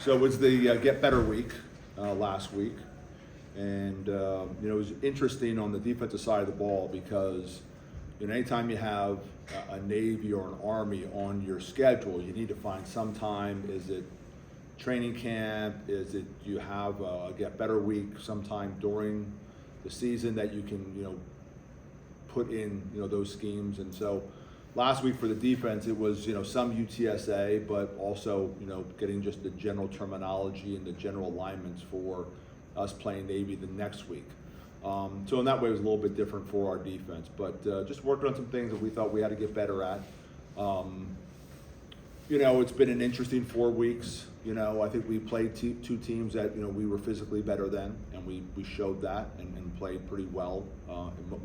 So it was the Get Better week last week, and it was interesting on the defensive side of the ball because anytime you have a Navy or an Army on your schedule, you need to find some time. Is it training camp? Is it you have a Get Better week sometime during the season that you can put in those schemes? And so last week for the defense, it was some UTSA, but also getting just the general terminology and the general alignments for us playing Navy the next week. So in that way, it was a little bit different for our defense, but just worked on some things that we thought we had to get better at. It's been an interesting 4 weeks. I think we played two teams that we were physically better than, and we showed that and played pretty well in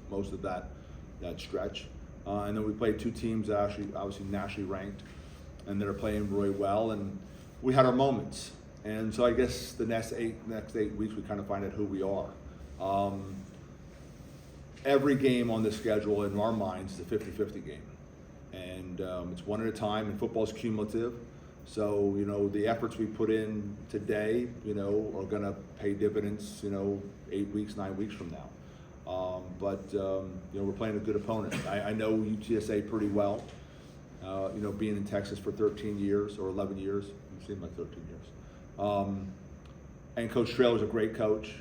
most of that stretch. And then we played two teams that actually obviously nationally ranked, and that are playing really well. And we had our moments. And so I guess the next eight weeks we kind of find out who we are. Every game on the schedule in our minds is a 50-50 game, and it's one at a time. And football is cumulative, so the efforts we put in today, are going to pay dividends, 8 weeks, 9 weeks from now. But we're playing a good opponent. I know UTSA pretty well. Being in Texas for 13 years or 11 years, it seems like 13 years. And Coach Traylor's a great coach.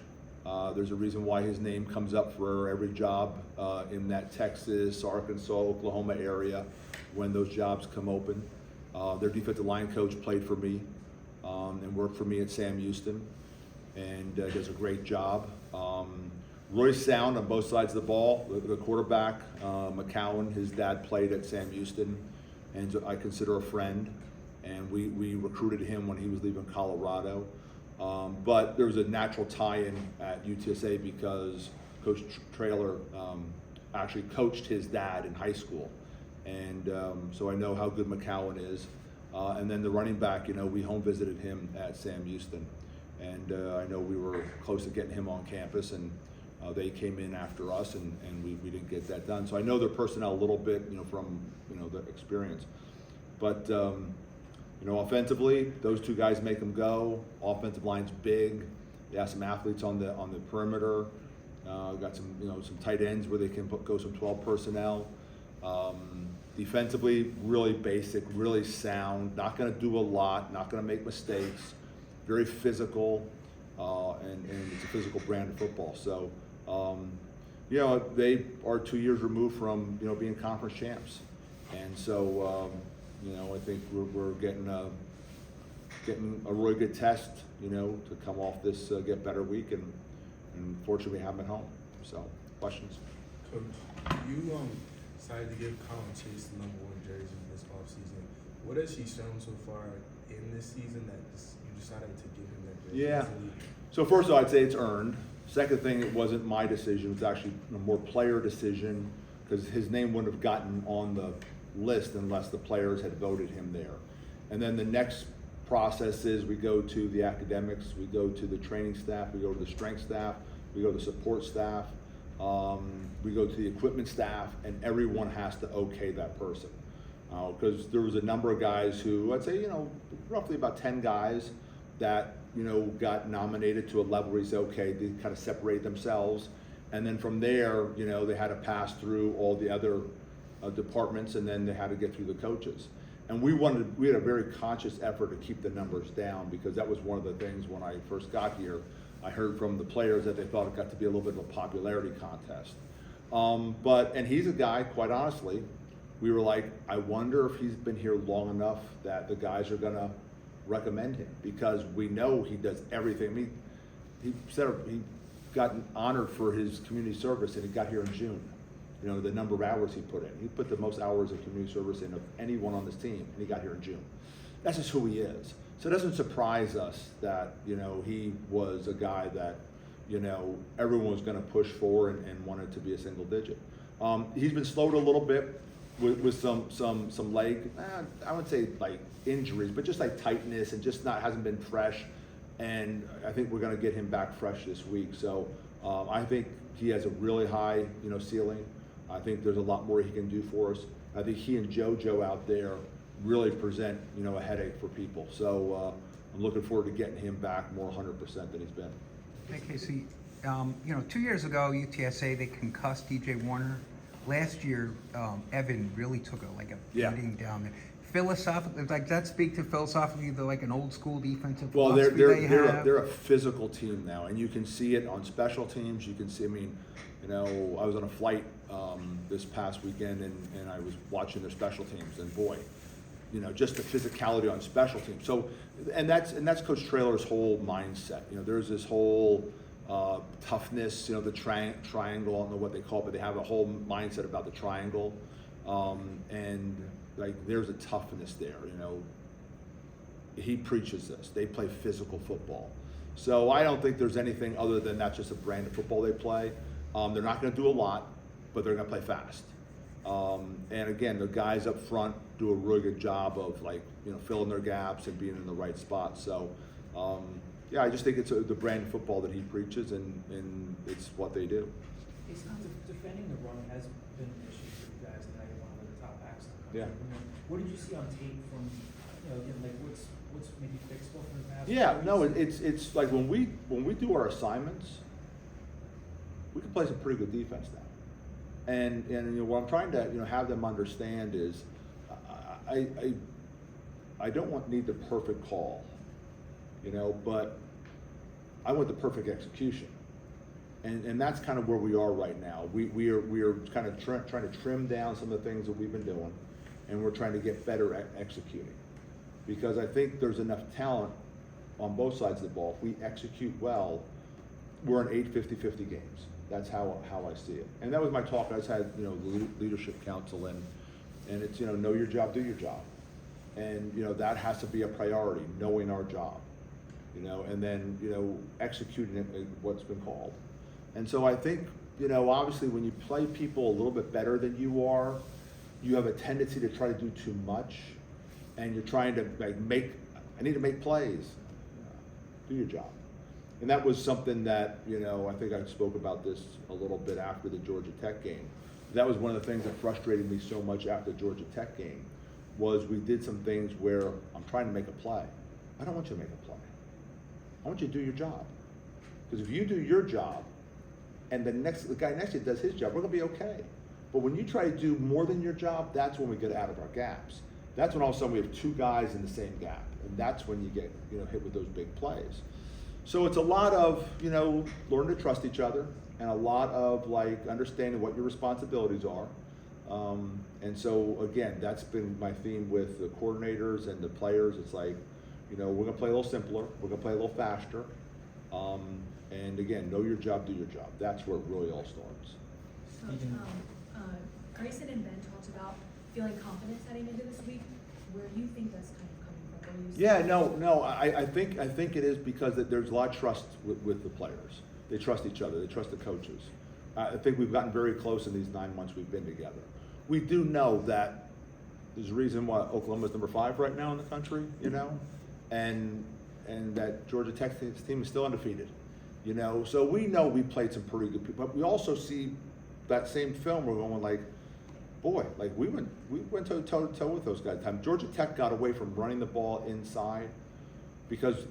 There's a reason why his name comes up for every job in that Texas, Arkansas, Oklahoma area when those jobs come open. Their defensive line coach played for me and worked for me at Sam Houston, and does a great job. Roy's sound on both sides of the ball. The quarterback, McCowan, his dad played at Sam Houston, and I consider a friend. And we recruited him when he was leaving Colorado. But there was a natural tie-in at UTSA because Coach Traylor actually coached his dad in high school. And so I know how good McCowan is. And then the running back, we home visited him at Sam Houston. And I know we were close to getting him on campus, and they came in after us, and we didn't get that done. So I know their personnel a little bit, from the experience. But offensively, those two guys make them go. Offensive line's big. They have some athletes on the perimeter. Got some tight ends where they can go some 12 personnel. Defensively, really basic, really sound. Not going to do a lot. Not going to make mistakes. Very physical, and it's a physical brand of football. So, they are 2 years removed from being conference champs, and so. I think we're getting a really good test, to come off this Get Better week, and fortunately we have them at home. So, questions? Coach, you decided to give Colin Chase the #1 jersey this offseason. What has he shown so far in this season that you decided to give him that jersey? Yeah. So first of all, I'd say it's earned. Second thing, it wasn't my decision. It was actually a more player decision, because his name wouldn't have gotten on the list unless the players had voted him there. And then the next process is we go to the academics, we go to the training staff, we go to the strength staff, we go to the support staff, we go to the equipment staff, and everyone has to okay that person. Because there was a number of guys who, I'd say, roughly about 10 guys that, got nominated to a level where he said, okay, they kind of separate themselves. And then from there, they had to pass through all the other departments, and then they had to get through the coaches. And we had a very conscious effort to keep the numbers down, because that was one of the things when I first got here. I heard from the players that they thought it got to be a little bit of a popularity contest. And he's a guy, quite honestly, we were like, I wonder if he's been here long enough that the guys are gonna recommend him, because we know he does everything. I mean, he got honored for his community service, and he got here in June. The number of hours he put in. He put the most hours of community service in of anyone on this team, and he got here in June. That's just who he is. So it doesn't surprise us that, he was a guy that, everyone was going to push for and wanted to be a single digit. He's been slowed a little bit with some leg, I wouldn't say like injuries, but just like tightness, and just hasn't been fresh. And I think we're going to get him back fresh this week. So I think he has a really high, ceiling. I think there's a lot more he can do for us. I think he and JoJo out there really present, a headache for people. So I'm looking forward to getting him back more 100% than he's been. Hey, Casey, 2 years ago, UTSA, they concussed DJ Warner. Last year, Evan really took a Yeah. beating down there. Philosophically, like, does that speak to philosophically the, like, an old school defensive Well, philosophy they have? they're a physical team now, and you can see it on special teams. You can see, I mean, you know, I was on a flight this past weekend, and I was watching their special teams, and boy, you know, just the physicality on special teams. So, and that's Coach Traylor's whole mindset. You know, there's this whole toughness. You know, the triangle. I don't know what they call it, but they have a whole mindset about the triangle, and like there's a toughness there. You know, he preaches this. They play physical football. So I don't think there's anything other than that's just a brand of football they play. They're not going to do a lot, but they're going to play fast. And again, the guys up front do a really good job of, like, you know, filling their gaps and being in the right spot. So, yeah, I just think it's the brand of football that he preaches, and it's what they do. Defending the run has been an issue for you guys, and now you're one of the top backs in the country. Yeah. I mean, what did you see on tape from, you know, again, like what's maybe fixable from the past? Yeah, no, it's like when we do our assignments, we can play some pretty good defense now. And you know, what I'm trying to, you know, have them understand is I don't need the perfect call, you know, but I want the perfect execution. And that's kind of where we are right now. We are kind of trying to trim down some of the things that we've been doing, and we're trying to get better at executing. Because I think there's enough talent on both sides of the ball. If we execute well, we're in 8 50-50 games. That's how I see it. And that was my talk. I just had, you know, the leadership council, and it's, you know your job, do your job. And, you know, that has to be a priority, knowing our job, you know, and then, you know, executing it, what's been called. And so I think, you know, obviously when you play people a little bit better than you are, you have a tendency to try to do too much, and you're trying to like I need to make plays. Do your job. And that was something that, you know, I think I spoke about this a little bit after the Georgia Tech game. That was one of the things that frustrated me so much after the Georgia Tech game, was we did some things where I'm trying to make a play. I don't want you to make a play. I want you to do your job. Because if you do your job, and the guy next to you does his job, we're gonna be okay. But when you try to do more than your job, that's when we get out of our gaps. That's when all of a sudden we have two guys in the same gap, and that's when you get, you know, hit with those big plays. So it's a lot of, you know, learn to trust each other, and a lot of like understanding what your responsibilities are. And so again, that's been my theme with the coordinators and the players. It's like, you know, we're gonna play a little simpler, we're gonna play a little faster. And again, know your job, do your job. That's where it really all starts. So, Grayson and Ben talked about feeling confident heading into this week. Where do you think that's kind of coming from? Where do you see Yeah, that? no, I think it is because there's a lot of trust with the players. They trust each other, they trust the coaches. I think we've gotten very close in these 9 months we've been together. We do know that there's a reason why Oklahoma's number 5 right now in the country, you know, and that Georgia Tech team is still undefeated, you know. So we know we played some pretty good people, but we also see that same film. We're going like, boy, like we went toe to toe with those guys. Georgia Tech got away from running the ball inside because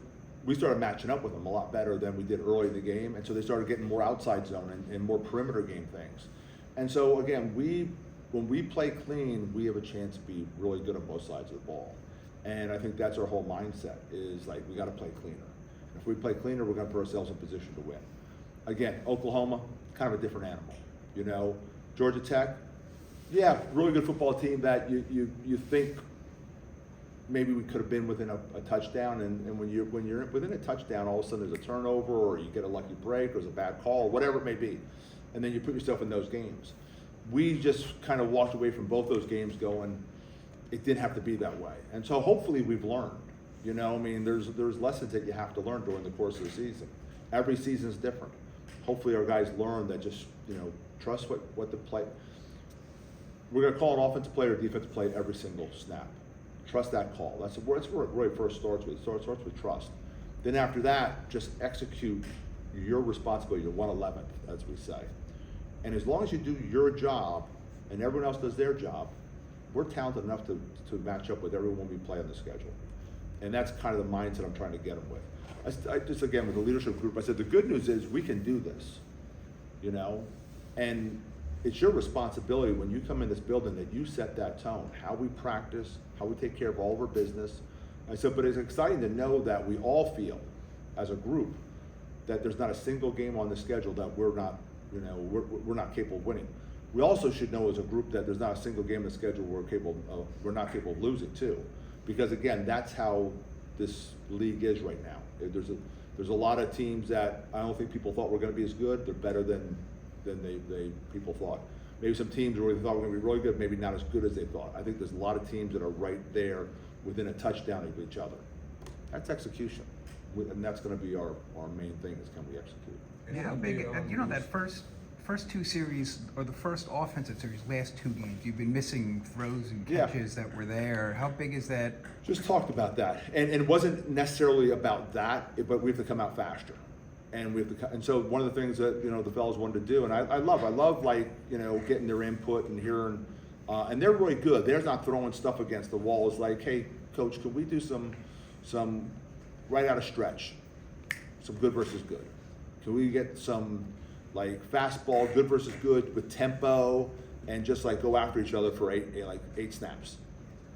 we started matching up with them a lot better than we did early in the game, and so they started getting more outside zone and more perimeter game things. And so again, when we play clean, we have a chance to be really good on both sides of the ball. And I think that's our whole mindset, is like we got to play cleaner. If we play cleaner, we're going to put ourselves in position to win. Again, Oklahoma, kind of a different animal, you know. Georgia Tech, yeah, really good football team that you think maybe we could have been within a touchdown, and when you're within a touchdown, all of a sudden there's a turnover, or you get a lucky break, or there's a bad call, whatever it may be, and then you put yourself in those games. We just kind of walked away from both those games going, it didn't have to be that way. And so hopefully we've learned. You know, I mean, there's lessons that you have to learn during the course of the season. Every season is different. Hopefully our guys learn that, just, you know, trust what the play. We're going to call an offensive play or defensive play every single snap. Trust that call. That's where it really first starts with. It starts with trust. Then after that, just execute your responsibility, your 111th, as we say. And as long as you do your job and everyone else does their job, we're talented enough to match up with everyone we play on the schedule. And that's kind of the mindset I'm trying to get them with. I just, again, with the leadership group, I said, the good news is we can do this, you know? And it's your responsibility when you come in this building that you set that tone, how we practice, how we take care of all of our business. I said, but it's exciting to know that we all feel as a group that there's not a single game on the schedule that we're not, you know, we're not capable of winning. We also should know as a group that there's not a single game on the schedule we're not capable of losing too. Because again, that's how this league is right now. There's a lot of teams that I don't think people thought were going to be as good. They're better than people thought. Maybe some teams where they thought were going to be really good, maybe not as good as they thought. I think there's a lot of teams that are right there within a touchdown of each other. That's execution, and that's going to be our main thing is can we execute. And Yeah, how one big, thing, you know, that first two series, or the first offensive series, last two games, you've been missing throws and Yeah. catches that were there. How big is that? Just talked about that, and it wasn't necessarily about that, but we have to come out faster, and and so one of the things that, you know, the fellas wanted to do, and I love like, you know, getting their input and hearing, and they're really good. They're not throwing stuff against the wall. It's like, hey, coach, could we do some right out of stretch, some good versus good? Can we get some like fastball, good versus good with tempo, and just like go after each other for eight snaps?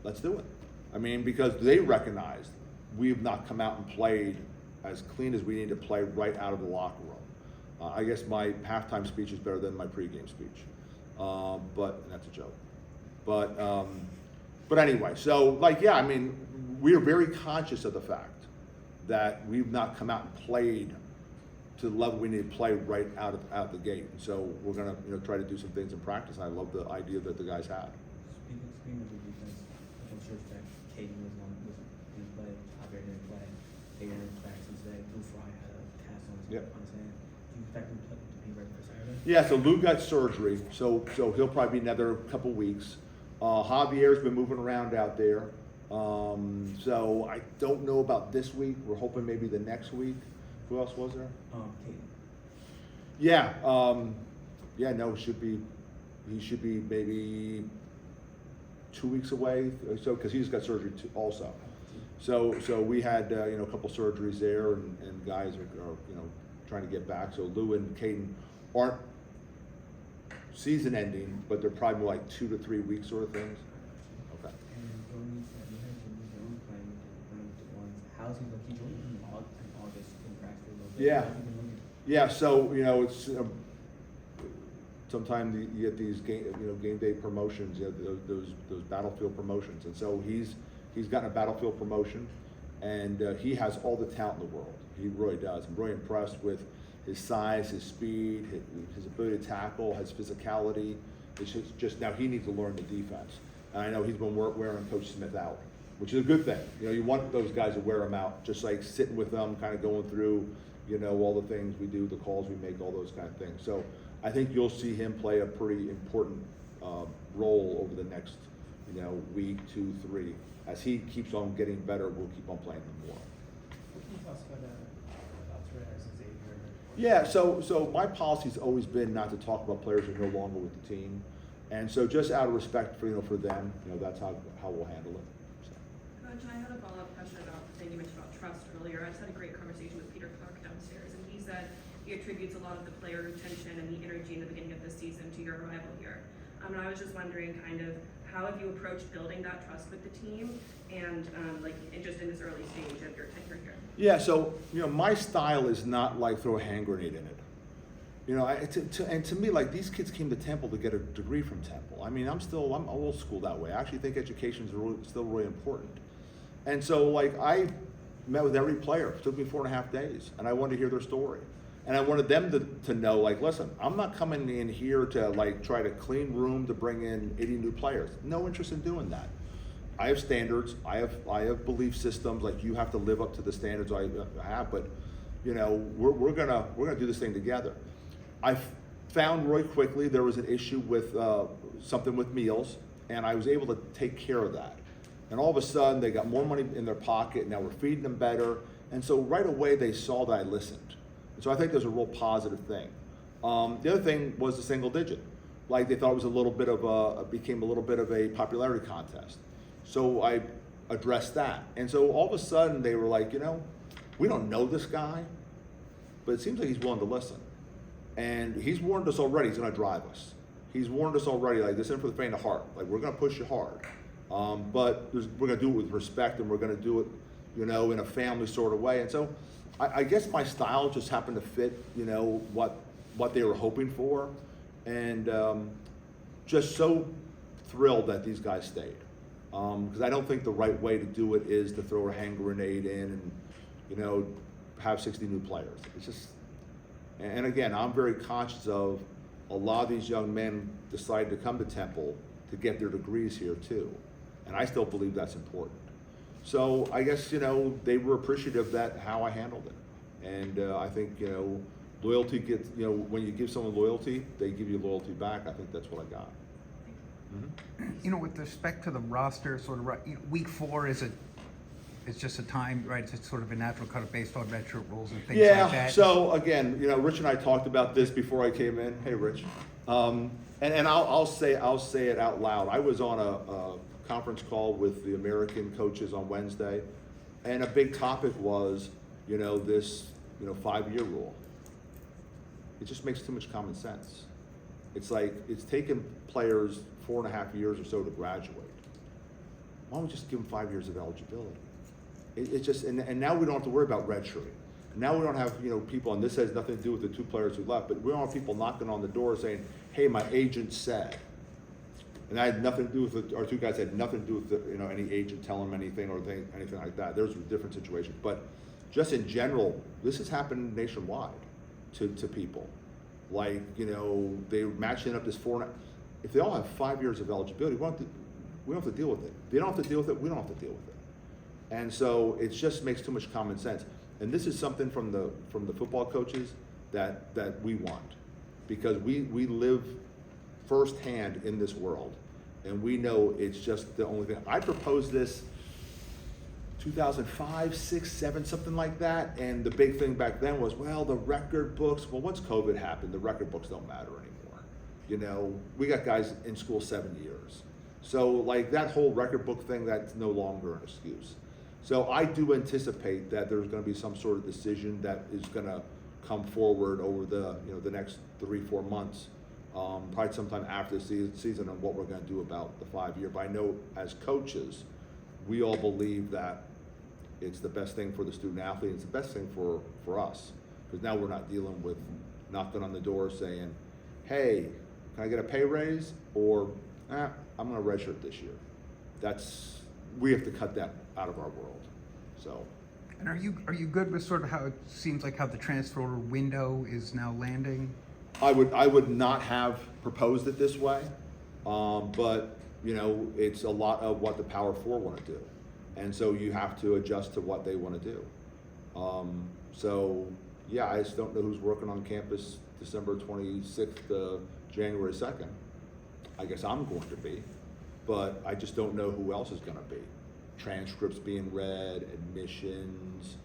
Let's do it. I mean, because they recognized we have not come out and played as clean as we need to play right out of the locker room. I guess my halftime speech is better than my pregame speech, but and that's a joke. But anyway, so like, yeah, I mean, we are very conscious of the fact that we've not come out and played to the level we need to play right out the gate. And so we're gonna, you know, try to do some things in practice. And I love the idea that the guys had. Speaking of the defense, I'm sure that Caden didn't play, Javier didn't play, they were in practice today. Blue Fry had a cast on his, Yep. on his hand. Do you expect him to be ready for Saturday? Yeah, so Lou got surgery, so he'll probably be another couple weeks. Javier's been moving around out there. So I don't know about this week. We're hoping maybe the next week. Who else was there? Caden. Yeah, no, he should be maybe 2 weeks away. So, because he just got surgery too, also. So we had you know, a couple surgeries there, and guys are you know, trying to get back. So Lou and Caden aren't season ending, but they're probably more like 2 to 3 weeks sort of things. Okay. And going into you mentioned your own playing with the ones. How's he looking? He joined in August in practice a little bit. Yeah. How's he been looking? Yeah, so you know, it's sometimes you get these game day promotions, you know, those battlefield promotions, and so he's gotten a battlefield promotion, and he has all the talent in the world. He really does. I'm really impressed with his size, his speed, his ability to tackle, his physicality. It's just now he needs to learn the defense, and I know he's been wearing Coach Smith out, which is a good thing. You know, you want those guys to wear him out, just like sitting with them, kind of going through, you know, all the things we do, the calls we make, all those kind of things. So I think you'll see him play a pretty important role over the next, you know, week, 2, 3. As he keeps on getting better, we'll keep on playing him more. What can you tell us about Torres and Xavier? Yeah, so my policy's always been not to talk about players who are no longer with the team, and so just out of respect for them, you know, that's how we'll handle it. So. Coach, I had a follow-up question about the thing you mentioned about trust earlier. I just had a great conversation with Peter Clark downstairs, and he said he attributes a lot of the player retention and the energy in the beginning of the season to your arrival here. And I was just wondering, kind of, how have you approached building that trust with the team, and just in this early stage of your tenure here? Yeah, so you know, my style is not like throw a hand grenade in it. You know, and to me, like, these kids came to Temple to get a degree from Temple. I mean, I'm old school that way. I actually think education is still really important. And so, like, I met with every player. It took me 4.5 days, and I wanted to hear their story. And I wanted them to know, like, listen, I'm not coming in here to, like, try to clean room to bring in 80 new players. No interest in doing that. I have standards. I have belief systems. Like, you have to live up to the standards I have. But, you know, we're gonna do this thing together. I found really quickly there was an issue with something with meals, and I was able to take care of that. And all of a sudden, they got more money in their pocket. Now we're feeding them better. And so right away, they saw that I listened. And so I think there's a real positive thing. The other thing was the single digit. Like, they thought it was became a little bit of a popularity contest. So I address that. And so all of a sudden they were like, we don't know this guy, but it seems like he's willing to listen. And he's warned us already he's gonna drive us. He's warned us already, like, this isn't for the faint of heart. Like, we're gonna push you hard. But we're gonna do it with respect, and we're gonna do it, in a family sort of way. And so I guess my style just happened to fit, what they were hoping for. And just so thrilled that these guys stayed. Because I don't think the right way to do it is to throw a hand grenade in and, have 60 new players. It's just, and again, I'm very conscious of a lot of these young men decided to come to Temple to get their degrees here too. And I still believe that's important. So I guess, they were appreciative that how I handled it. And I think, loyalty gets, when you give someone loyalty, they give you loyalty back. I think that's what I got. Mm-hmm. With respect to the roster, sort of, week 4 it's just a time, right? It's sort of a natural cut based on redshirt rules and things like that. Yeah, so again, Rich and I talked about this before I came in. Hey, Rich. And I'll say it out loud. I was on a conference call with the American coaches on Wednesday, and a big topic was, this, 5-year rule. It just makes too much common sense. It's like, it's taken players 4.5 years or so to graduate. Why don't we just give them 5 years of eligibility? It's just, and now we don't have to worry about redshirting. Now we don't have, people, and this has nothing to do with the 2 players who left, but we don't have people knocking on the door saying, hey, my agent said. And I had nothing to do with our 2 guys had nothing to do with any agent telling them anything or anything like that. There's different situations. But just in general, this has happened nationwide to people. Like, they're matching up this 4. If they all have 5 years of eligibility, we don't have to deal with it. They don't have to deal with it, we don't have to deal with it. And so it just makes too much common sense. And this is something from the football coaches that we want, because we live firsthand in this world, and we know it's just the only thing. I proposed this 2005, 6, 7, something like that, and the big thing back then was, well, the record books. Well, once COVID happened, the record books don't matter anymore. We got guys in school 7 years, so like that whole record book thing, that's no longer an excuse. So I do anticipate that there's going to be some sort of decision that is going to come forward over the next 3-4 months, probably sometime after the season, on what we're going to do about the 5-year. But I know as coaches, we all believe that it's the best thing for the student athlete. It's the best thing for us, because now we're not dealing with knocking on the door saying, hey, can I get a pay raise? Or I'm going to redshirt this year. We have to cut that out of our world. So. And are you good with sort of how it seems like how the transfer window is now landing? I would not have proposed it this way, but it's a lot of what the Power 4 want to do, and so you have to adjust to what they want to do. So yeah, I just don't know who's working on campus December 26th to January 2nd. I guess I'm going to be, but I just don't know who else is going to be. Transcripts being read, admissions,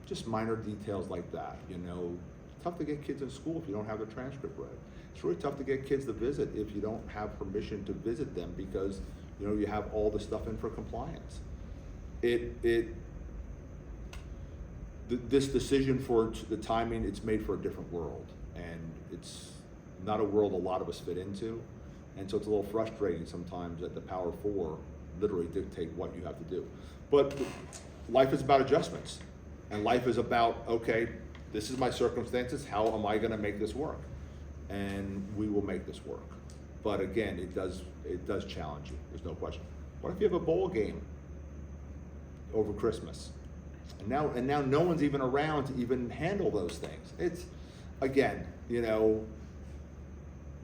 just minor details like that. It's tough to get kids in school if you don't have their transcript read. It's really tough to get kids to visit if you don't have permission to visit them, because you have all the stuff in for compliance. This decision for the timing, it's made for a different world, and it's not a world a lot of us fit into, and so it's a little frustrating sometimes that the Power 4 literally dictate what you have to do. But life is about adjustments, and life is about, okay, this is my circumstances, how am I gonna make this work? And we will make this work. But again, it does challenge you, there's no question. What if you have a bowl game over Christmas? And now no one's even around to even handle those things. It's, again,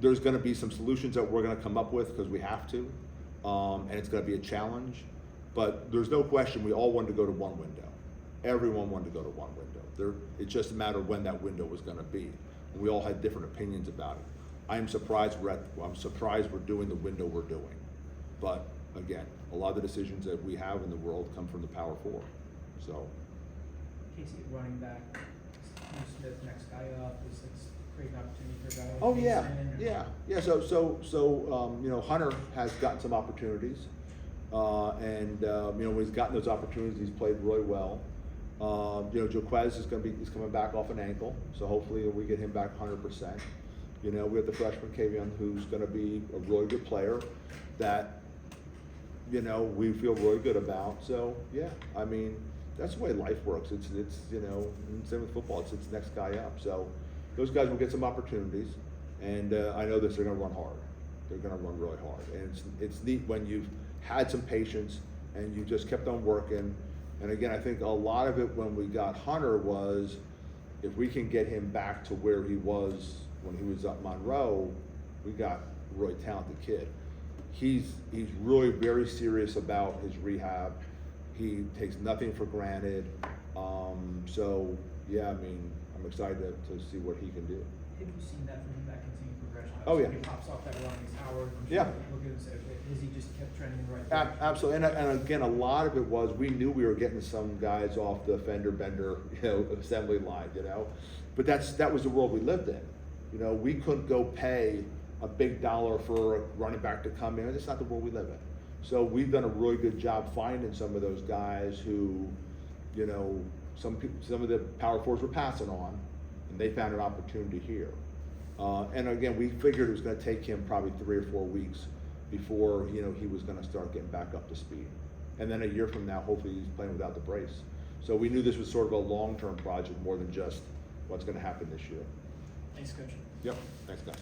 there's gonna be some solutions that we're gonna come up with, because we have to. And it's going to be a challenge, but there's no question we all wanted to go to one window. Everyone wanted to go to one window. It's just a matter of when that window was going to be. And we all had different opinions about it. I'm surprised we're doing the window we're doing. But again, a lot of the decisions that we have in the world come from the Power 4. So. Casey, running back, Smith, next guy up, is this great opportunity for a guy like Oh Mason, or- yeah. So Hunter has gotten some opportunities. When he's gotten those opportunities, he's played really well. Joquez is coming back off an ankle, so hopefully we get him back 100%. We have the freshman Kavion, who's gonna be a really good player that, we feel really good about. So, yeah, I mean, that's the way life works. It's and same with football, it's next guy up. So those guys will get some opportunities, and I know this, they're gonna run hard. They're gonna run really hard. And it's neat when you've had some patience and you just kept on working. And again, I think a lot of it when we got Hunter was, if we can get him back to where he was when he was at Monroe, we got a really talented kid. He's really very serious about his rehab. He takes nothing for granted. So yeah, I mean, I'm excited to see what he can do. Have you seen that from him, that continued progression? Oh, yeah. He pops off that run against Howard. I'm Yeah. sure Look at him and say, okay, has he just kept trending in the right direction? Absolutely, and again, a lot of it was, we knew we were getting some guys off the fender bender, assembly line, but that was the world we lived in. We couldn't go pay a big dollar for a running back to come in. That's not the world we live in. So we've done a really good job finding some of those guys who, some of the power fours were passing on, and they found an opportunity here. And again, we figured it was going to take him probably 3 or 4 weeks before he was going to start getting back up to speed. And then a year from now, hopefully he's playing without the brace. So we knew this was sort of a long-term project more than just what's going to happen this year. Thanks, Coach. Yep. Thanks, guys.